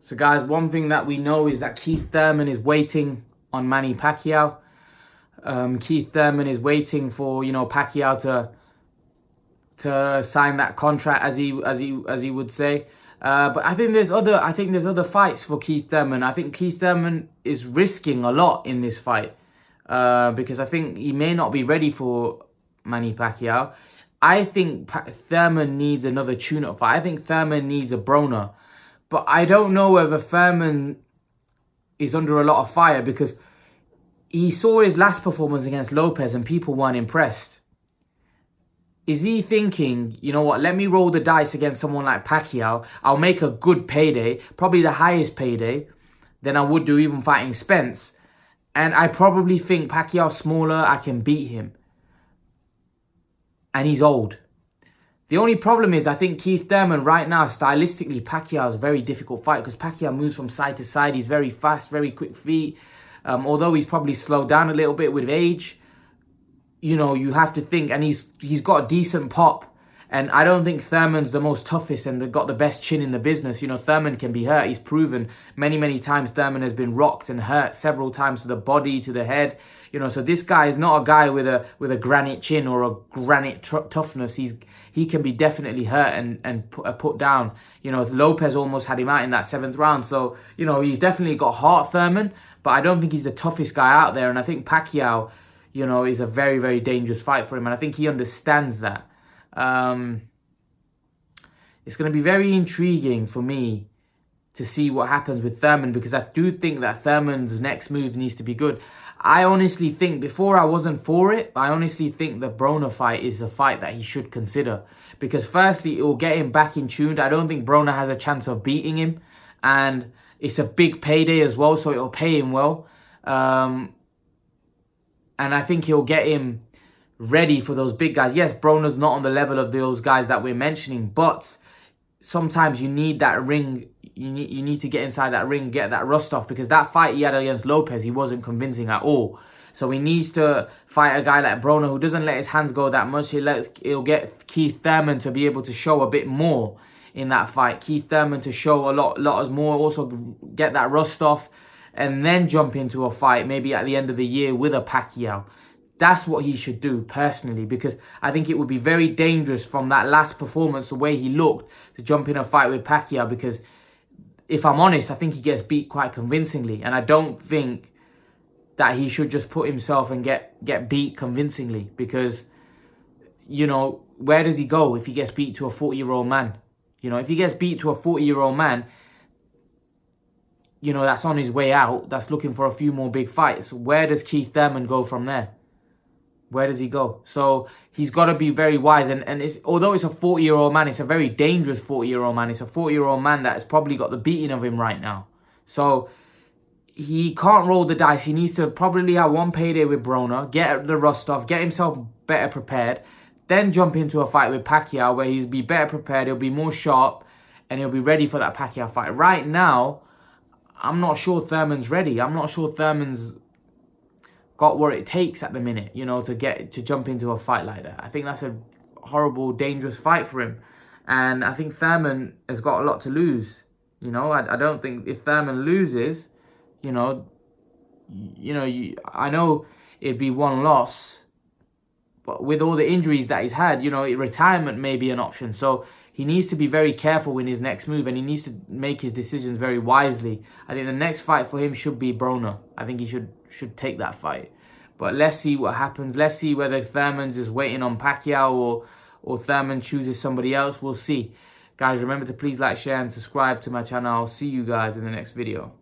So guys, one thing that we know is that Keith Thurman is waiting on Manny Pacquiao. Keith Thurman is waiting for, Pacquiao to sign that contract, as he would say. But I think there's other fights for Keith Thurman. I think Keith Thurman is risking a lot in this fight because I think he may not be ready for Manny Pacquiao. I think Thurman needs another tune-up fight. I think Thurman needs a Broner. But I don't know whether Thurman is under a lot of fire because he saw his last performance against Lopez and people weren't impressed. Is he thinking, you know what, let me roll the dice against someone like Pacquiao. I'll make a good payday, probably the highest payday than I would do even fighting Spence. And I probably think Pacquiao's smaller, I can beat him. And he's old. The only problem is I think Keith Thurman right now, stylistically, Pacquiao is a very difficult fight because Pacquiao moves from side to side. He's very fast, very quick feet. Although he's probably slowed down a little bit with age, you have to think, and he's got a decent pop. And I don't think Thurman's the most toughest and got the best chin in the business. Thurman can be hurt. He's proven many, many times Thurman has been rocked and hurt several times to the body, to the head. So this guy is not a guy with a granite chin or a granite toughness. He can be definitely hurt and put down. Lopez almost had him out in that 7th round. So, he's definitely got heart, Thurman, but I don't think he's the toughest guy out there. And I think Pacquiao, is a very, very dangerous fight for him. And I think he understands that. It's going to be very intriguing for me to see what happens with Thurman because I do think that Thurman's next move needs to be good. I honestly think, before I wasn't for it, I honestly think the Broner fight is a fight that he should consider. Because firstly, it will get him back in tune. I don't think Broner has a chance of beating him. And it's a big payday as well, so it'll pay him well. And I think he'll get him ready for those big guys. Yes, Broner's not on the level of those guys that we're mentioning, but sometimes you need that ring. You need to get inside that ring, get that rust off, because that fight he had against Lopez, he wasn't convincing at all. So he needs to fight a guy like Broner who doesn't let his hands go that much. He'll get Keith Thurman to be able to show a bit more in that fight. Keith Thurman to show a lot more, also get that rust off, and then jump into a fight maybe at the end of the year with a Pacquiao. That's what he should do, personally, because I think it would be very dangerous from that last performance, the way he looked, to jump in a fight with Pacquiao, because if I'm honest, I think he gets beat quite convincingly. And I don't think that he should just put himself and get beat convincingly, because, where does he go if he gets beat to a 40-year-old man? If he gets beat to a 40-year-old man, that's on his way out, that's looking for a few more big fights. Where does Keith Thurman go from there? Where does he go? So he's got to be very wise. And although it's a 40-year-old man, it's a very dangerous 40-year-old man. It's a 40-year-old man that has probably got the beating of him right now. So he can't roll the dice. He needs to probably have one payday with Broner, get the rust off, get himself better prepared, then jump into a fight with Pacquiao where he'll be better prepared, he'll be more sharp, and he'll be ready for that Pacquiao fight. Right now, I'm not sure Thurman's ready. I'm not sure Thurman's got what it takes at the minute, to jump into a fight like that. I think that's a horrible, dangerous fight for him. And I think Thurman has got a lot to lose. I don't think if Thurman loses, I know it'd be one loss, but with all the injuries that he's had, retirement may be an option. So he needs to be very careful in his next move, and he needs to make his decisions very wisely. I think the next fight for him should be Broner. I think he should take that fight. But let's see what happens. Let's see whether Thurman's just waiting on Pacquiao or Thurman chooses somebody else. We'll see. Guys, remember to please like, share, and subscribe to my channel. I'll see you guys in the next video.